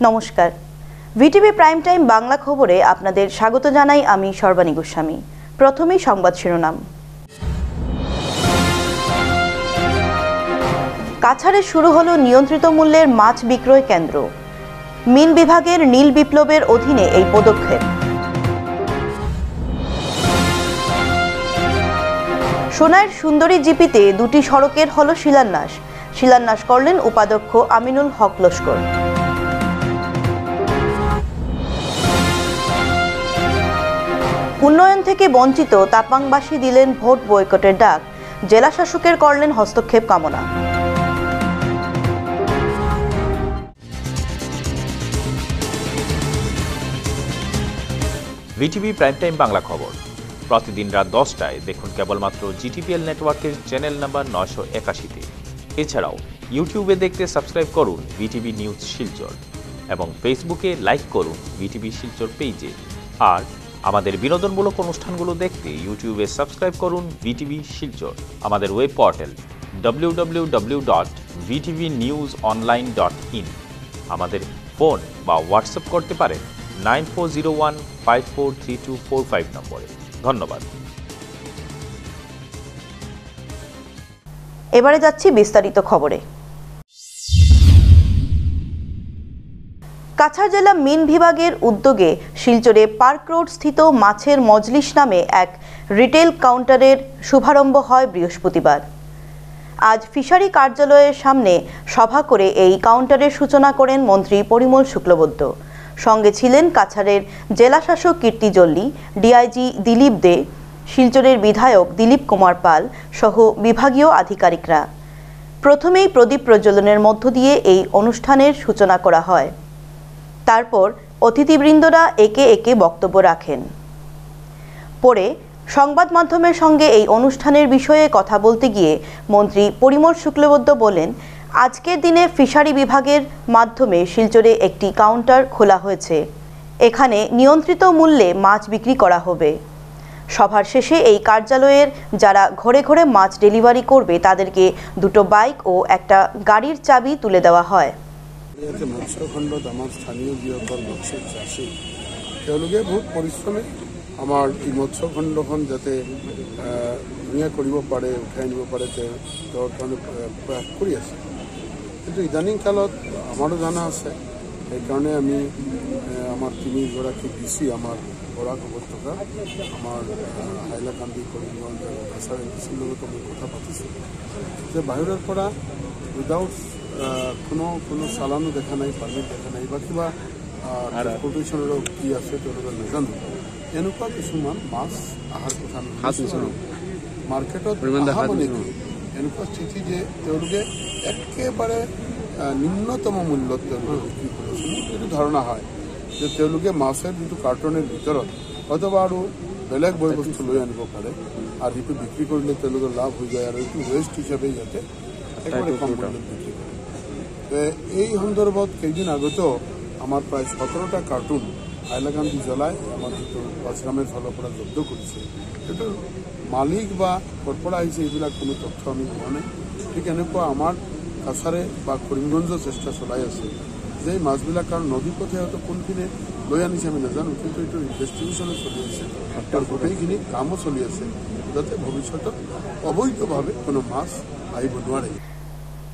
নমস্কার, VTV prime time Bangla খবরে আপনাদের স্বাগত জানাই আমি সর্বাণী গোস্বামী। প্রথমেই সংবাদ শিরোনাম। কাছাড়ে শুরু হলো নিয়ন্ত্রিত মূল্যের মাছ বিক্রয় কেন্দ্র। মিন বিভাগের নীল বিপ্লবের অধীনে এই পদক্ষেপ। সোনাইর সুন্দরী জিপিতে দুটি সড়কের হলো শিলান্যাস করলেন উপাধ্যক্ষ আমিনুল হক লস্কর। উন্নয়ন থেকে বঞ্চিত তাপাংবাসী দিলেন ভোট বয়কটের ডাক, জেলা শাসকের করলেন হস্তক্ষেপ কামনা। ভিটিভি প্রাইম টাইম বাংলা খবর প্রতিদিন রাত 10টায় দেখুন কেবলমাত্র জিটিপিএল নেটওয়ার্কের চ্যানেল নাম্বার 981-তে। এছাড়াও ইউটিউবে দেখতে সাবস্ক্রাইব করুন ভিটিভি নিউজ শিলচর এবং ফেসবুকে লাইক করুন ভিটিভি শিলচর পেজে। আর আমাদের বিনোদনমূলক অনুষ্ঠানগুলো দেখতে ইউটিউবে সাবস্ক্রাইব করুন ভিটিভি শিলচর। আমাদের ওয়েব পোর্টাল www.vtvnewsonline.in। আমাদের ফোন বা হোয়াটসঅ্যাপ করতে পারেন 9401543245 নম্বরে। ধন্যবাদ। এবারে যাচ্ছি বিস্তারিত খবরে। কাছাড় জেলা মিন বিভাগের উদ্যোগে শিলচরে পার্ক রোড স্থিত মাছের মজলিস নামে এক রিটেল কাউন্টারের শুভারম্ভ হয় বৃহস্পতিবার। আজ ফিশারি কার্যালয়ের সামনে সভা করে এই কাউন্টারের সূচনা করেন মন্ত্রী পরিমল শুক্লবৈদ্য। সঙ্গে ছিলেন কাছাড়ের জেলাশাসক কীর্তি জল্লি, ডিআইজি দিলীপ দে, শিলচরের বিধায়ক দিলীপ কুমার পাল সহ বিভাগীয় আধিকারিকরা। প্রথমেই প্রদীপ প্রজ্বলনের মধ্য দিয়ে এই অনুষ্ঠানের সূচনা করা হয়। তারপর অতিথিবৃন্দরা একে একে বক্তব্য রাখেন। পরে সংবাদ মাধ্যমের সঙ্গে এই অনুষ্ঠানের বিষয়ে কথা বলতে গিয়ে মন্ত্রী পরিমল শুক্লবৈদ্য বলেন, আজকের দিনে ফিশারি বিভাগের মাধ্যমে শিলচরে একটি কাউন্টার খোলা হয়েছে। এখানে নিয়ন্ত্রিত মূল্যে মাছ বিক্রি করা হবে। সভার শেষে এই কার্যালয়ের যারা ঘরে ঘরে মাছ ডেলিভারি করবে তাদেরকে দুটো বাইক ও একটা গাড়ির চাবি তুলে দেওয়া হয়। মৎস্যখণ্ডত আমাৰ স্থানীয় যিসকল মৎস্য চাষী তেওঁলোকে বহুত পৰিশ্ৰমে আমাৰ এই মৎস্যখণ্ডখন যাতে ধুনীয়া কৰিব পাৰে, উঠাই নিব পাৰে তেওঁৰ কাৰণে প্ৰয়াস কৰি আছে। কিন্তু ইদানিং কালত আমাৰো জানা আছে, সেইকাৰণে আমি আমাৰ তিনিগৰাকী ডিচি আমাৰ বৰাক উপত্যকা আমাৰ হাইলাকান্দি কৰিমগঞ্জ আৰু কাছাৰ ডিচিৰ লগত আমি কথা পাতিছোঁ যে বাহিৰৰ পৰা উইদাউট কোনো চালানো দেখা নাই, পাৰ্মিট দেখা নাই বা কিবা ট্ৰান্সপৰ্টেশ্যনেৰো কি আছে তেওঁলোকে নাজানো, এনেকুৱা কিছুমান মাছ অহাৰ কথা মাৰ্কেটত এনেকুৱা স্থিতি যে তেওঁলোকে একেবাৰে নিম্নতম মূল্যত তেওঁলোকে বিক্ৰী কৰিছে। এইটো ধাৰণা হয় যে তেওঁলোকে মাছের যিটো কাৰ্টনের ভিতৰত হয়তোবা আৰু বেলেগ বয় বস্তু লৈ আনিব পাৰে আৰু সেইটো বিক্ৰী কৰিলে তেওঁলোকৰ লাভ হৈ যায় আৰু এইটো ৱেষ্ট হিচাপে ইয়াতে একেবাৰে কম মূল্যত বিক্ৰী কৰে। এই সন্দৰ্ভত কেইদিন আগতেও আমাৰ প্ৰায় 17টা কাৰ্টুন হাইলাকান্দি জ্বলাই আমাৰ যিটো বাছগ্ৰামের ফালৰ পৰা জব্দ কৰিছে। সেইটো মালিক বা ক'ৰ পৰা আহিছে এইবিলাক কোনো তথ্য আমি পোৱা নাই। ঠিক এনেকুৱা আমাৰ কাছাৰে বা কৰিমগঞ্জ চেষ্টা চলাই আছে যে এই মাছবিলাক কাৰণ নদী পথে হয়তো কোনখিনি লৈ আনিছে আমি নাজানো, কিন্তু এইটো ইনভেষ্টিগেশ্যনো চলি আছে আৰু গোটেইখিনি কামো চলি আছে যাতে ভৱিষ্যতত অবৈধভাৱে কোনো মাছ আহিব নোৱাৰে।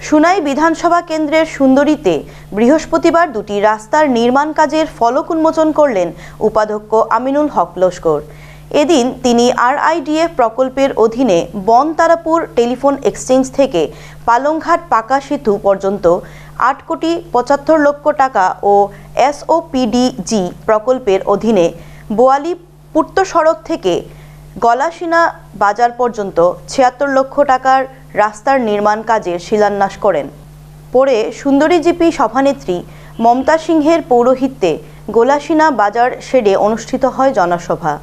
সোনাই বিধানসভা কেন্দ্রের সুন্দরীতে বৃহস্পতিবার দুটি রাস্তার নির্মাণ কাজের ফলক উন্মোচন করলেন উপাধ্যক্ষ আমিনুল হক লস্কর। এদিন তিনি RIDF প্রকল্পের অধীনে বনতারাপুর টেলিফোন এক্সচেঞ্জ থেকে পালংঘাট পাকা সেতু পর্যন্ত 8 কোটি 75 লক্ষ টাকা ও SOPDG প্রকল্পের অধীনে বোয়ালি পূর্ত সড়ক থেকে গলাশিনা বাজার পর্যন্ত 76 লক্ষ টাকার রাস্তার নির্মাণ কাজের শিলান্যাস করেন। পরে সুন্দরী জিপি সভানেত্রী মমতা সিংহের পৌরোহিত্যে গলাশিনা বাজার শেডে অনুষ্ঠিত হয় জনসভা।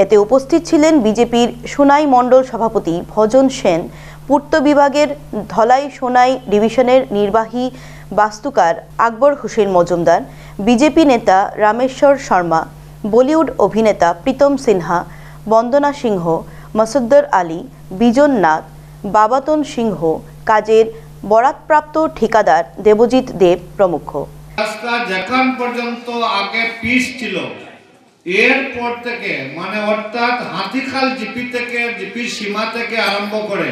এতে উপস্থিত ছিলেন বিজেপির সোনাই মণ্ডল সভাপতি ভজন সেন, পূর্ত বিভাগের ধলাই সোনাই ডিভিশনের নির্বাহী বাস্তুকার আকবর হোসেন মজুমদার, বিজেপি নেতা রামেশ্বর শর্মা, বলিউড অভিনেতা প্রীতম সিনহা, বন্দনা সিংহ, মসুদ্দর আলী, বিজন নাগ, বাবাতন সিংহ, কাজের বরাতপ্রাপ্ত ঠিকাদার দেবজিৎ দেব প্রমুখ। রাস্তা যেখান পর্যন্ত আগে পিচ ছিল এরপর থেকে মানে অর্থাৎ হাতিখাল জিপি থেকে জিপির সীমা থেকে আরম্ভ করে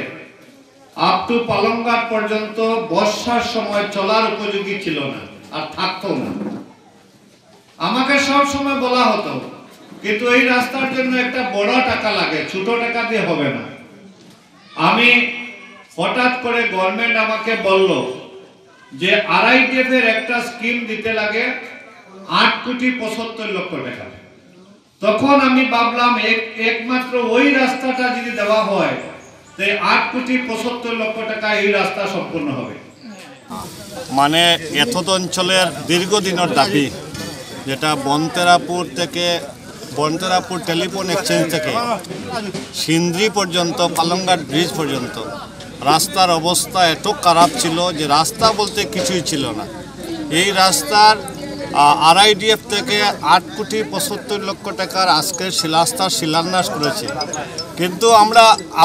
আপ টু পালংঘাট পর্যন্ত বর্ষার সময় চলার উপযোগী ছিল না আর থাকতো না। আমাকে সব সময় বলা হতো কিন্তু এই রাস্তার জন্য একটা বড় টাকা লাগে, ছোট টাকা দিয়ে হবে না। আমি হঠাৎ করে গভর্নমেন্ট আমাকে বলল যে RIDF এর একটা স্কিম দিতে লাগে 8,75,00,000 টাকা। তখন আমি ভাবলাম একমাত্র ওই রাস্তাটা যদি দেওয়া হয় তো 8,75,00,000 টাকা এই রাস্তা সম্পূর্ণ হবে। মানে এতদ অঞ্চলের দীর্ঘদিনের দাবি, যেটা বনতেরাপুর টেলিফোন এক্সচেঞ্জ থেকে সিন্দ্রি পর্যন্ত পালংঘাট ব্রিজ পর্যন্ত রাস্তার অবস্থা এত খারাপ ছিল যে রাস্তা বলতে কিছুই ছিল না। এই রাস্তার RIDF থেকে 8,75,00,000 টাকার আজকে রাস্তার শিলান্যাস করেছে। কিন্তু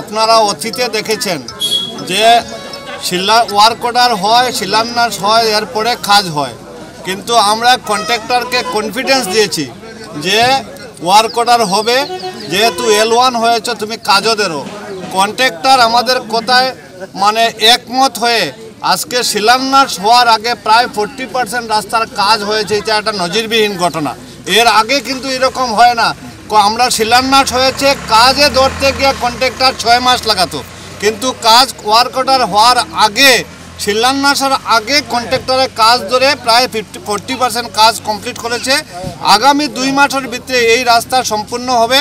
আপনারা অতীতে দেখেছেন যে ওয়ার্ক অর্ডার হয়, শিলান্যাস হয়, এরপরে কাজ হয়। কিন্তু আমরা কন্ট্রাক্টরকে কনফিডেন্স দিয়েছি যে ওয়ার্ক অর্ডার হবে, যেহেতু L1 হয়েছে তুমি কাজও দেরো। কন্ট্রাক্টর আমাদের কথায় মানে একমত হয়ে আজকে শিলান্যাস হওয়ার আগে প্রায় 40% রাস্তার কাজ হয়েছে। এটা একটা নজিরবিহীন ঘটনা, এর আগে কিন্তু এরকম হয় না। আমরা শিলান্যাস হয়েছে, কাজে ধরতে গিয়ে কন্ট্রাক্টর 6 মাস লাগাতো, কিন্তু কাজ ওয়ার্ক অর্ডার হওয়ার আগে শিলান্যাসের আগে কন্ট্রাক্টরের কাজ ধরে প্রায় 40% কাজ কমপ্লিট করেছে। আগামী 2 মাসের ভিতরে এই রাস্তা সম্পূর্ণ হবে।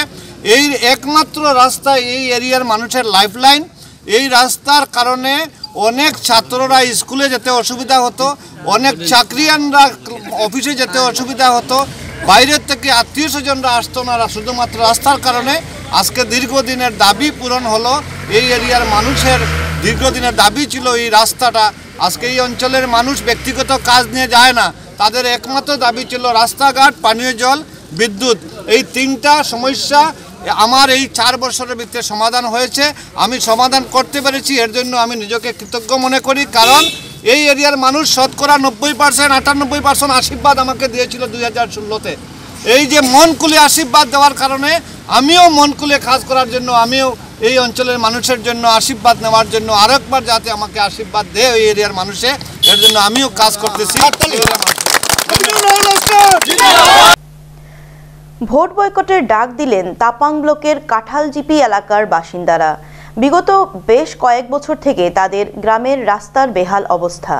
এই একমাত্র রাস্তা এই এরিয়ার মানুষের লাইফলাইন। এই রাস্তার কারণে অনেক ছাত্ররা স্কুলে যেতে অসুবিধা হতো, অনেক চাকরিয়ানরা অফিসে যেতে অসুবিধা হতো, বাইরের থেকে আত্মীয় স্বজনরা আসতো না। শুধুমাত্র রাস্তার কারণে আজকে দীর্ঘদিনের দাবি পূরণ হলো। এই এরিয়ার মানুষের দীর্ঘদিনের দাবি ছিল এই রাস্তাটা। আজকে এই অঞ্চলের মানুষ ব্যক্তিগত কাজ নিয়ে যায় না, তাদের একমাত্র দাবি ছিল রাস্তাঘাট, পানীয় জল, বিদ্যুৎ। এই 3টা সমস্যা আমার এই 4 বছরের ভিতরে সমাধান হয়েছে। আমি সমাধান করতে পেরেছি, এর জন্য আমি নিজেকে কৃতজ্ঞ মনে করি। কারণ এই এরিয়ার মানুষ শতকরা 90%, 98% আশীর্বাদ আমাকে দিয়েছিল 2016-তে। এই যে মন খুলে আশীর্বাদ দেওয়ার কারণে আমিও মন খুলে কাজ করার জন্য, আমিও এই অঞ্চলের মানুষের জন্য আশীর্বাদ নেওয়ার জন্য আরেকবার যাতে আমাকে আশীর্বাদ দেয় এই এরিয়ার মানুষে, এর জন্য আমিও কাজ করতেছি। ভোট বয়কটের ডাক দিলেন তাপাং ব্লকের কাঁঠালজিপি এলাকার বাসিন্দারা। বিগত বেশ কয়েক বছর থেকে তাদের গ্রামের রাস্তার বেহাল অবস্থা।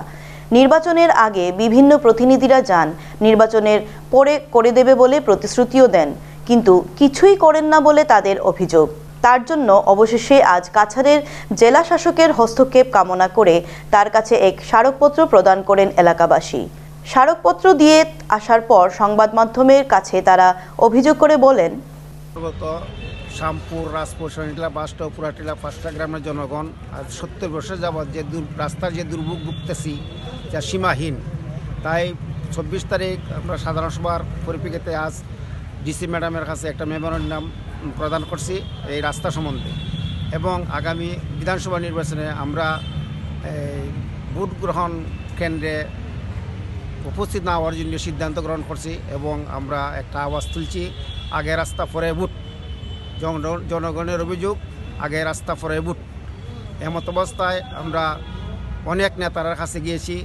নির্বাচনের আগে বিভিন্ন প্রতিনিধিরা যান, নির্বাচনের পরে করে দেবে বলে প্রতিশ্রুতিও দেন, কিন্তু কিছুই করেন না বলে তাদের অভিযোগ। তার জন্য অবশেষে আজ কাছাড়ের জেলা শাসকের হস্তক্ষেপ কামনা করে তার কাছে এক স্মারকপত্র প্রদান করেন এলাকাবাসী। স্মারকপত্র দিয়ে আসার পর সংবাদ মাধ্যমের কাছে তারা অভিযোগ করে বলেন, শ্যামপুর, রাজপুর, শনিটলা, বাসটা, পুরাটিলা 5টা গ্রামের জনগণ আজ 70 বছর যাবৎ যে রাস্তার যে দুর্ভোগ ভুগতেছি যা সীমাহীন। তাই 24 তারিখ আমরা সাধারণ সভার পরিপ্রেক্ষিতে আজ ডিসি ম্যাডামের কাছে একটা মেমোরেন্ডাম প্রদান করছি এই রাস্তা সম্বন্ধে, এবং আগামী বিধানসভা নির্বাচনে আমরা ভোট গ্রহণ কেন্দ্রে উপস্থিত না হওয়ার জন্য সিদ্ধান্ত গ্রহণ করছি, এবং আমরা একটা আওয়াজ তুলছি, আগে রাস্তা পরে ভোট। জনগণের অভিযোগ, আগে রাস্তা পরে ভোট। এমত অবস্থায় আমরা অনেক নেতার কাছে গিয়েছি,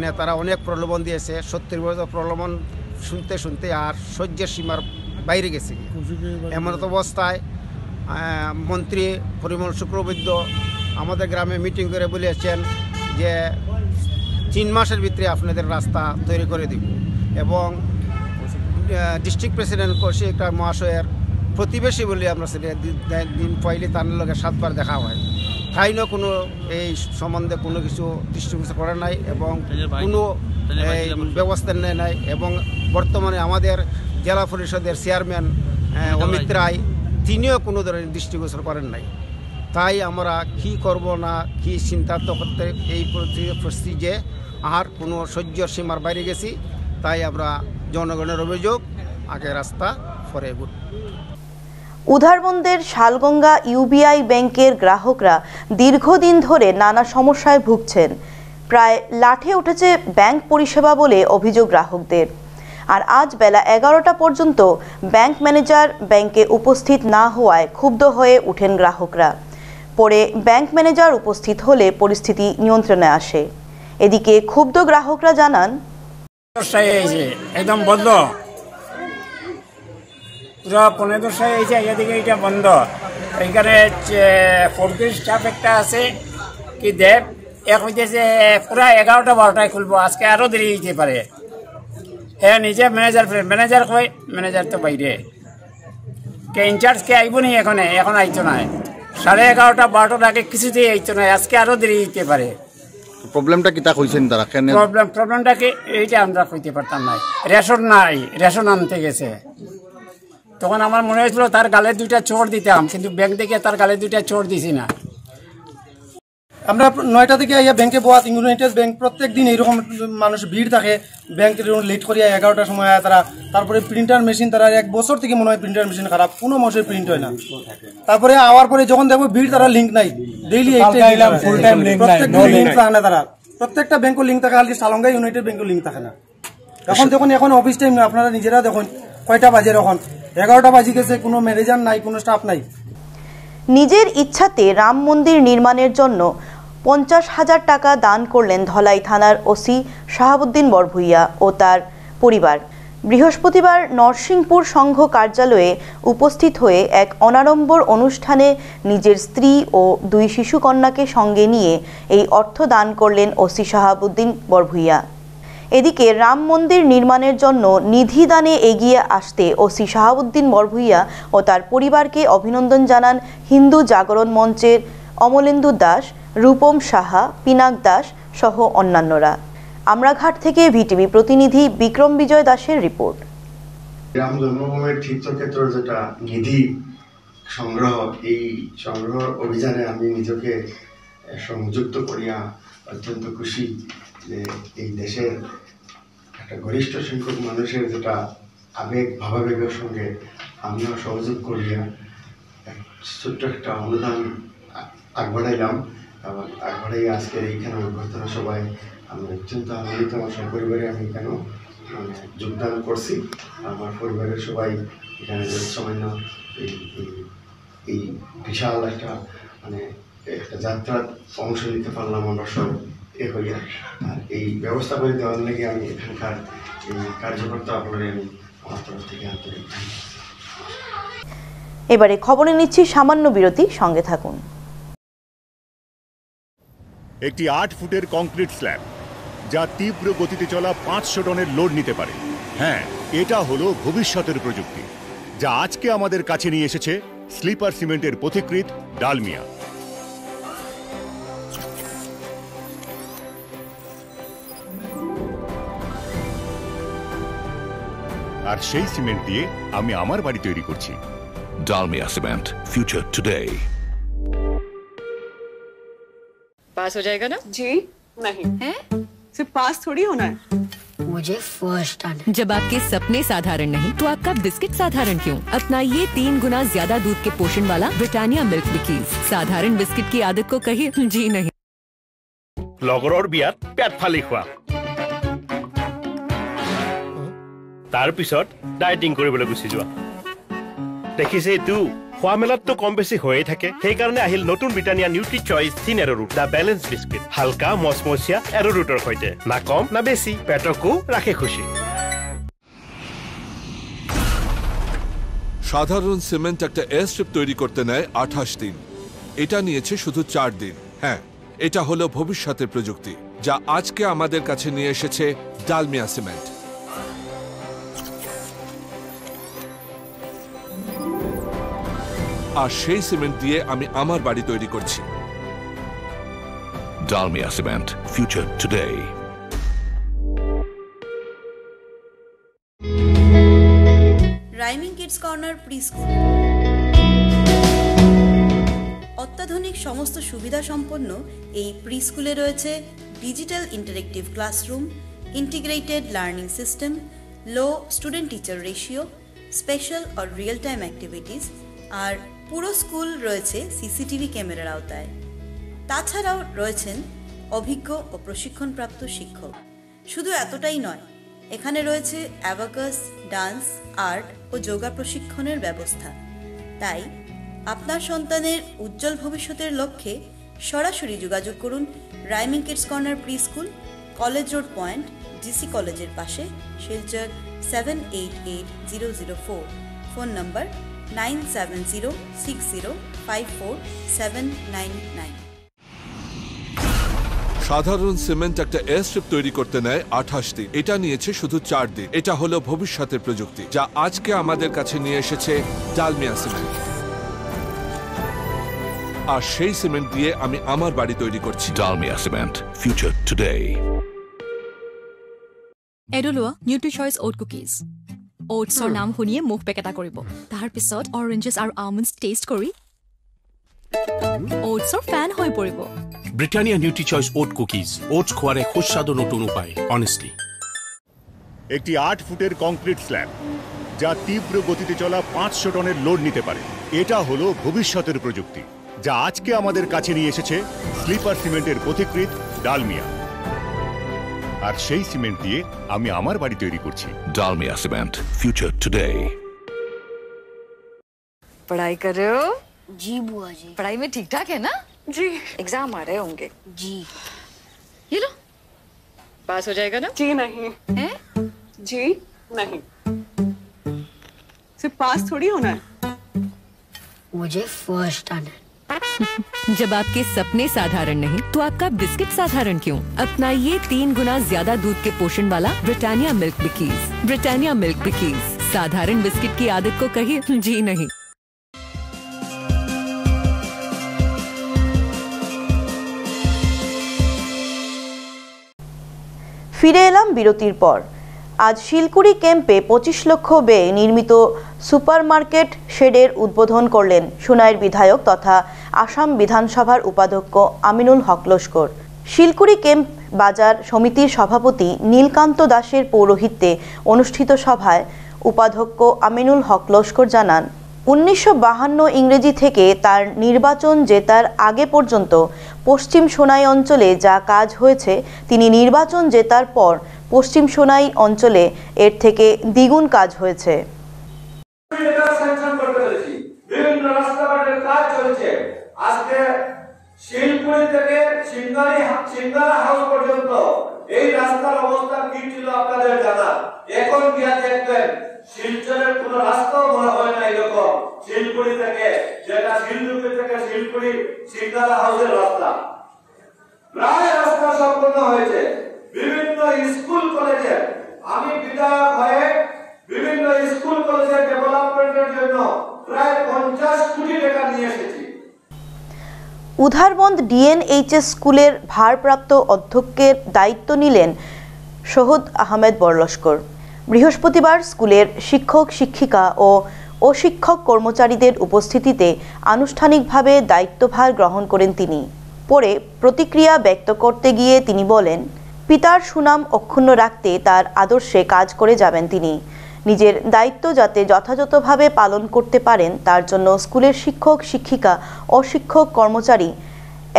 নেতারা অনেক প্রলোভন দিয়েছে। 70 বছর প্রলোভন শুনতে শুনতে আর সহ্যের সীমার বাইরে গেছি। এমত অবস্থায় মন্ত্রী পরিমল শুক্রবৈদ্য আমাদের গ্রামে মিটিং করে বলেছেন যে 3 মাসের ভিতরে আপনাদের রাস্তা তৈরি করে দিব, এবং ডিস্ট্রিক্ট প্রেসিডেন্ট কৌশিক মহাশয়ের প্রতিবেশী বলে আমরা সেটা দিন পাইলে তার লগে 7 বার দেখা হয়। তাইনও কোনো এই সম্বন্ধে কোনো কিছু দৃষ্টিগোচর করে নাই এবং কোনো ব্যবস্থা নেয় নাই। এবং বর্তমানে আমাদের জেলা পরিষদের চেয়ারম্যান অমিত রায়, তিনিও কোনো ধরনের দৃষ্টিগোচর করেন নাই। তাই আমরা কি করব না কি সিদ্ধান্ত করতে এই পরিস্থিতি যে আর কোনো সহ্যর সীমার বাইরে গেছি। তাই আমরা জনগণের অভিযোগ, আগে রাস্তা পরে ভোট। উধারবন্দের শালগঙ্গা UBI ব্যাংকের গ্রাহকরা দীর্ঘদিন ধরে নানা সমস্যায় ভুগছেন। প্রায় লাঠে উঠেছে ব্যাংক পরিষেবা বলে অভিযোগ গ্রাহকদের। আর আজ বেলা 11টা পর্যন্ত ব্যাংক ম্যানেজার ব্যাংকে উপস্থিত না হওয়ায় ক্ষুব্ধ হয়ে উঠেন গ্রাহকরা। পরে ব্যাংক ম্যানেজার উপস্থিত হলে পরিস্থিতি নিয়ন্ত্রণে আসে। এদিকে ক্ষুব্ধ গ্রাহকরা জানান, একদম বন্ধ, পুরো 15 হয়েছে, এদিকে এটা বন্ধ। এইখানে ফোরগ্রিড স্টাফ একটা আছে কি দেব, এক হইতেছে পুরা 11টা 12টায় খুলবো, আজকে আরও দেরি হইতে পারে। হ্যাঁ নিজে ম্যানেজার কই, ম্যানেজার তো বাইরে, কে ইনচার্জ কে আইব নি, এখন আইতো না। 11:30 12টার আগে কিছুতেই আইতো না, আজকে আরও দেরি হইতে পারে। প্রবলেমটা কিতা কইছেন তারা? কেন প্রবলেমটা কি এইটা আমরা কইতে পারতাম না। রেশন নাই, রেশন আনতে গেছে। তখন আমার মনে হয়েছিল তার গালে 2টা চোর দিতাম, কিন্তু ব্যাংক থেকে তার গালে 2টা চোর দিছি না। আমরা 9টা থেকে আইয়া ব্যাংকে বয়া, ইউনাইটেড ব্যাংক প্রত্যেক দিন এইরকম মানুষ ভিড় থাকে, ব্যাংকের লেট করিয়া 11টার সময় আয় তারা। তারপরে প্রিন্টার মেশিন, তারা 1 বছর থেকে মনে হয় প্রিন্টার মেশিন খারাপ, কোনো মাসে প্রিন্ট হয় না। তারপরে আওয়ার পরে যখন দেখবো ভিড়, তারা লিঙ্ক নাই, ডেইলি লিঙ্ক থাকে না তারা। প্রত্যেকটা ব্যাংকের লিঙ্ক থাকে, খালি সালঙ্গা ইউনাইটেড ব্যাংকের লিঙ্ক থাকে না। এখন অফিস টাইম, আপনারা নিজেরা দেখুন কয়টা বাজে, এখন 11টা বাজি গেছে, কোনো ম্যানেজার নাই, কোনো স্টাফ নাই। নিজের ইচ্ছাতে রাম মন্দির নির্মাণের জন্য 50,000 টাকা দান করলেন ধলাই থানার ওসি শাহাবুদ্দিন বরভুইয়া ও তার পরিবার। বৃহস্পতিবার নরসিংপুর সংঘ কার্যালয়ে উপস্থিত হয়ে এক অনাড়ম্বর অনুষ্ঠানে নিজের স্ত্রী ও 2 শিশুকন্যাকে সঙ্গে নিয়ে এই অর্থ দান করলেন ওসি শাহাবুদ্দিন বরভুইয়া। এদিকে রাম মন্দির নির্মাণের জন্য নিধি দানে এগিয়ে আসতে ওসি শাহাবুদ্দিন বরভুইয়া ও তার পরিবারকে অভিনন্দন জানান হিন্দু জাগরণ মঞ্চের অমলেন্দু দাস, রূপম সাহা, পিনাক দাস সহ অন্যান্যরা। আমরাঘাট থেকে ভিটিভি প্রতিনিধি বিক্রম বিজয় দাসের রিপোর্ট। রাম জন্মভূমির তীর্থক্ষেত্রের যেটা নিধি সংগ্রহ, এই সংগ্রহ অভিযানে আমি নিজেকে সংযুক্ত করিয়া অত্যন্ত খুশি যে এই দেশের একটা গরিষ্ঠ সংখ্যক মানুষের যেটা আবেগ ভাবাবেগের সঙ্গে আমিও সহযোগ করিয়া ছোট্ট একটা অনুদান আগবাড়াইলাম এবং আগবাড়াইয়া আজকের এইখানে অভ্যর্থনা সবাই আমি অত্যন্ত আনন্দিত। আমার সপরিবারে আমি এখানেও যোগদান করছি। আমার পরিবারের সবাই এখানে সামান্য এই বিশাল একটা একটা যাত্রার অংশ নিতে পারলাম আমরা সব হইয়া। আর এই ব্যবস্থা করে দেওয়ার লেগে আমি এখানকার এই কার্যকর্তা আপনারা আমি আমার তরফ থেকে আন্তরিক। এবারে খবরে নিচ্ছি সামান্য বিরতি, সঙ্গে থাকুন। একটি 8 ফুটের কংক্রিট স্ল্যাব যা তীব্র গতিতে চলা 500 টনের লোড নিতে পারে। হ্যাঁ, এটা হলো ভবিষ্যতের প্রযুক্তি, যা আজকে আমাদের কাছে নিয়ে এসেছে স্লিপার সিমেন্টের পথিকৃৎ ডালমিয়া। আর সেই সিমেন্ট দিয়ে আমি আমার বাড়ি তৈরি করছি। Dalmia cement, future today. पास हो जाएगा ना? जी नहीं है, सिर्फ पास थोड़ी होना है, मुझे फर्स्ट आना है। जब आपके सपने साधारण नहीं तो आपका बिस्किट साधारण क्यों? अपनाइए 3 गुना ज्यादा दूध के पोषण वाला ब्रिटानिया मिल्क बिकीज। साधारण बिस्किट की आदत को कहिए जी नहीं। লগৰৰ বিয়াত পেট ফালি খোৱা, তাৰ পিছত ডায়েটিং কৰিবলৈ গুচি যোৱা। দেখিছে এইটো খোৱা মেলাততো কম বেছি হৈয়ে থাকে। সেইকাৰণে আহিল নতুন Britannia nutri choice thin arrowroot, the balance biscuit. হালকা মচমচীয়া এৰ'ৰুটৰ সৈতে, না কম না বেছি, পেটকো ৰাখে খুশি। সাধারণ সিমেন্ট একটা এয়ারস্ট্রিপ তৈরি করতে নেয় 28 দিন, এটা নিয়েছে শুধু 4 দিন। হ্যাঁ, এটা হলো ভবিষ্যতের প্রযুক্তি, যা আজকে আমাদের কাছে নিয়ে এসেছে ডালমিয়া সিমেন্ট। আর সেই সিমেন্ট দিয়ে আমি আমার বাড়ি তৈরি করছি। Dalmia cement, future today. Rhyming kids corner pre school অত্যাধুনিক সমস্ত সুবিধা সম্পন্ন এই প্রি স্কুলে রয়েছে digital interactive classroom, integrated learning system, low student teacher ratio, special আর রিয়েল টাইম অ্যাক্টিভিটিস, আর পুরো স্কুল রয়েছে সিসিটিভি ক্যামেরার আওতায়। তাছাড়াও রয়েছেন অভিজ্ঞ ও প্রশিক্ষণপ্রাপ্ত শিক্ষক। শুধু এতটাই নয়, এখানে রয়েছে অ্যাবাকাস, ডান্স, আর্ট ও যোগা প্রশিক্ষণের ব্যবস্থা। তাই আপনার সন্তানের উজ্জ্বল ভবিষ্যতের লক্ষ্যে সরাসরি যোগাযোগ করুন rhyming kids corner pre school, college road point, DC কলেজের পাশে, শিলচর 788004। ফোন নম্বর 9706054799। সাধারণ সিমেন্ট একটা এয়ারস্ট্রিপ তৈরি করতে নেয় 28 দিন, এটা নিয়েছে শুধু 4 দিন। এটা হলো ভবিষ্যতের প্রযুক্তি, যা আজকে আমাদের কাছে নিয়ে এসেছে ডালমিয়া সিমেন্ট। আর সেই সিমেন্ট দিয়ে আমি আমার বাড়ি তৈরি করছি। Dalmia cement, future today. এডলোৱা নিউট্ৰিচইচ ওট কুকিজ। ওটছৰ নাম শুনিয়ে মুখ পেকেটা কৰিব। তাৰ পিছত অৰেঞ্জেছ আৰু আলমণ্ডছ টেষ্ট কৰি ওটছৰ ফ্যান হৈ পৰিব। ব্রিটানিয়া নিউট্রিচয়েস ওট কুকিজ, ওটস খোয়ার এক সুস্বাদু নতুন উপায়। অনেস্টলি, একটি 8 ফুটের কংক্রিট স্ল্যাব যা তীব্র গতিতে চলা 500 টনের লোড নিতে পারে। এটা হলো ভবিষ্যতের প্রযুক্তি, যা আজকে আমাদের কাছে নিয়ে এসেছে স্লিপার সিমেন্টের পথিকৃৎ ডালমিয়া। আর সেই সিমেন্ট দিয়ে আমি আমার বাড়ি তৈরি করছি। Dalmia cement, future today. पढ़ाई कर रहे हो? जी बुआ जी। पढ़ाई में ठीक ठाक है ना? जी। एग्जाम आ रहे होंगे। जी। ये लो, पास हो जाएगा ना? जी नहीं। हैं? जी नहीं, सिर्फ पास थोड़ी होना है, मुझे फर्स्ट आना है। जब आपके सपने साधारण नहीं तो आपका बिस्किट साधारण क्यों? अपनाइए 3 गुना ज्यादा दूध के पोषण वाला ब्रिटानिया मिल्क बिकीज। ब्रिटानिया मिल्क बिकीज, साधारण बिस्किट की आदत को कहिए जी नहीं। ফিরে এলাম বিরতির পর। আজ শিলকুড়ি ক্যাম্পে 25 লক্ষ ব্যয়ে নির্মিত সুপারমার্কেট শেডের উদ্বোধন করলেন সুনাইয়ের বিধায়ক তথা আসাম বিধানসভার উপাধ্যক্ষ আমিনুল হক লস্কর। শিলকুড়ি ক্যাম্প বাজার সমিতির সভাপতি নীলকান্ত দাসের পৌরোহিত্যে অনুষ্ঠিত সভায় উপাধ্যক্ষ আমিনুল হক লস্কর জানান, 1952 ইংরেজি থেকে তার নির্বাচন জেতার আগে পর্যন্ত পশ্চিম সোনাই অঞ্চলে যা কাজ হয়েছে, তিনি নির্বাচন জেতার পর পশ্চিম সোনাই অঞ্চলে এর থেকে দ্বিগুণ কাজ হয়েছে। বিভিন্ন রাস্তাঘাটের কাজ চলছে। আজকে শিলপুরি থেকে সিঙ্গারা হাউস পর্যন্ত এই রাস্তার অবস্থা কি ছিল আপনাদের জানা। এখন গিয়া দেখবেন শিলচরের কোন রাস্তাও মনে হয় না এরকম। শিলপুরি থেকে, যেটা শিলদুর্গি থেকে শিলপুরি সিঙ্গারা হাউসের রাস্তা, প্রায় রাস্তা সম্পন্ন হয়েছে। বিভিন্ন স্কুল কলেজে আমি বিধায়ক হয়ে বিভিন্ন স্কুল কলেজের ডেভেলপমেন্টের জন্য প্রায় 50 কোটি টাকা নিয়ে এসেছি। উধারবন্দ ডিএনএইচএস স্কুলের ভারপ্রাপ্ত অধ্যক্ষের দায়িত্ব নিলেন শহীদ আহমেদ বরলস্কর। বৃহস্পতিবার স্কুলের শিক্ষক, শিক্ষিকা ও অশিক্ষক কর্মচারীদের উপস্থিতিতে আনুষ্ঠানিকভাবে দায়িত্বভার গ্রহণ করেন তিনি। পরে প্রতিক্রিয়া ব্যক্ত করতে গিয়ে তিনি বলেন, পিতার সুনাম অক্ষুণ্ণ রাখতে তার আদর্শে কাজ করে যাবেন তিনি। নিজের দায়িত্ব যাতে যথাযথভাবে পালন করতে পারেন তার জন্য স্কুলের শিক্ষক, শিক্ষিকা, অশিক্ষক কর্মচারী,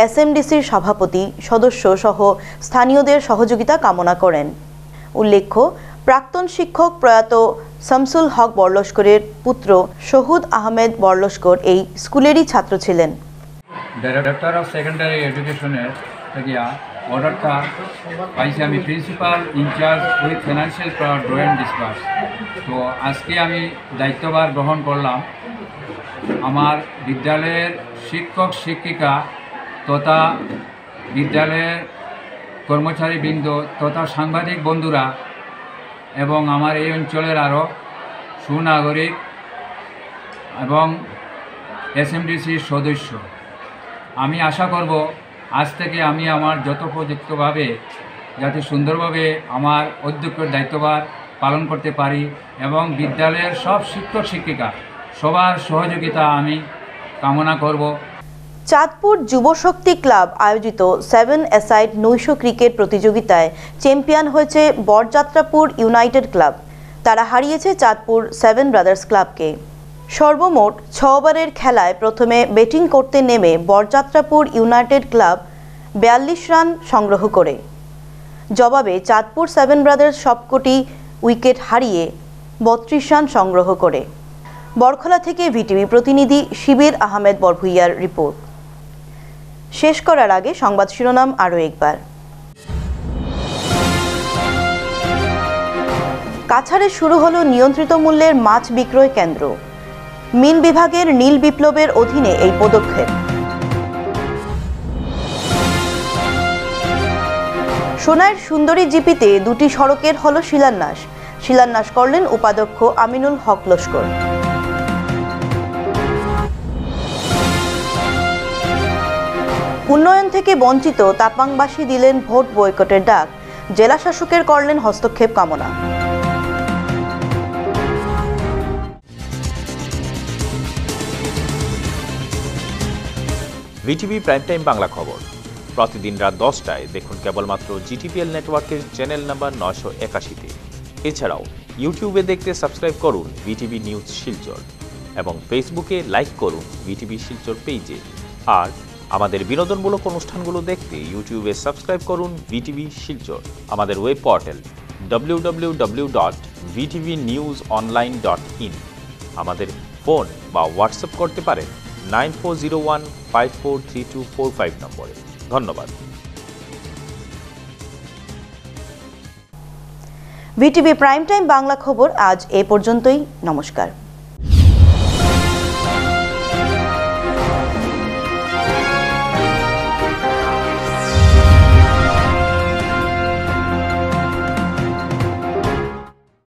এসএমডিসির সভাপতি, সদস্য সহ স্থানীয়দের সহযোগিতা কামনা করেন। উল্লেখ্য, প্রাক্তন শিক্ষক প্রয়াত শামসুল হক বরলস্করের পুত্র শহীদ আহমেদ বরলস্কর এই স্কুলেরই ছাত্র ছিলেন। ডাইরেক্টর অফ সেকেন্ডারি এডুকেশনের থেকে অর্ডারটা পাইছি আমি, principal in charge with financial drawing disburse. তো আজকে আমি দায়িত্বভার গ্রহণ করলাম। আমার বিদ্যালয়ের শিক্ষক, শিক্ষিকা তথা বিদ্যালয়ের কর্মচারীবৃন্দ তথা সাংবাদিক বন্ধুরা এবং আমার এই অঞ্চলের আরও সুনাগরিক এবং এসএমডিসির সদস্য, আমি আশা করব আজ থেকে আমি আমার যথোপযুক্তভাবে যাতে সুন্দরভাবে আমার অধ্যক্ষের দায়িত্বভার পালন করতে পারি এবং বিদ্যালয়ের সব শিক্ষক, শিক্ষিকা সবার সহযোগিতা আমি কামনা করব। চাঁদপুর যুবশক্তি ক্লাব আয়োজিত 7 এসাইড নৈশ ক্রিকেট প্রতিযোগিতায় চ্যাম্পিয়ন হয়েছে বরযাত্রাপুর ইউনাইটেড ক্লাব। তারা হারিয়েছে চাঁদপুর 7 ব্রাদার্স ক্লাবকে। সর্বমোট 6 ওভারের খেলায় প্রথমে ব্যাটিং করতে নেমে বরযাত্রাপুর ইউনাইটেড ক্লাব 42 রান সংগ্রহ করে। জবাবে চাঁদপুর 7 ব্রাদার্স সবকটি উইকেট হারিয়ে 32 রান সংগ্রহ করে। বরখলা থেকে ভিটিভি প্রতিনিধি শিবির আহমেদ বরভুইয়ার রিপোর্ট। শেষ করার আগে সংবাদ শিরোনাম আরও একবার। কাছাড়ে শুরু হলো নিয়ন্ত্রিত মূল্যের মাছ বিক্রয় কেন্দ্র। মিন বিভাগের নীল বিপ্লবের অধীনে এই পদক্ষেপ। সোনাইর সুন্দরী জিপিতে 2টি সড়কের হলো শিলান্যাস করলেন উপাধ্যক্ষ আমিনুল হক লস্কর। উন্নয়ন থেকে বঞ্চিত তাপাংবাসী দিলেন ভোট বয়কটের ডাক, জেলা শাসকের করলেন হস্তক্ষেপ কামনা। ভিটিভি প্রাইম টাইম বাংলা খবর প্রতিদিন রাত 10টায় দেখুন কেবলমাত্র জিটিপিএল নেটওয়ার্কের চ্যানেল নাম্বার 981-তে। এছাড়াও ইউটিউবে দেখতে সাবস্ক্রাইব করুন ভিটিভি নিউজ শিলচর এবং ফেসবুকে লাইক করুন ভিটিভি শিলচর পেজে। আর আমাদের বিনোদনমূলক অনুষ্ঠানগুলো দেখতে ইউটিউবে সাবস্ক্রাইব করুন ভিটিভি শিলচর। আমাদের ওয়েব পোর্টাল www.vtvnewsonline.in। আমাদের ফোন বা হোয়াটসঅ্যাপ করতে পারেন 9401543245 নম্বরে। ধন্যবাদ। ভিটিভি প্রাইম টাইম বাংলা খবর আজ এ পর্যন্তই। নমস্কার।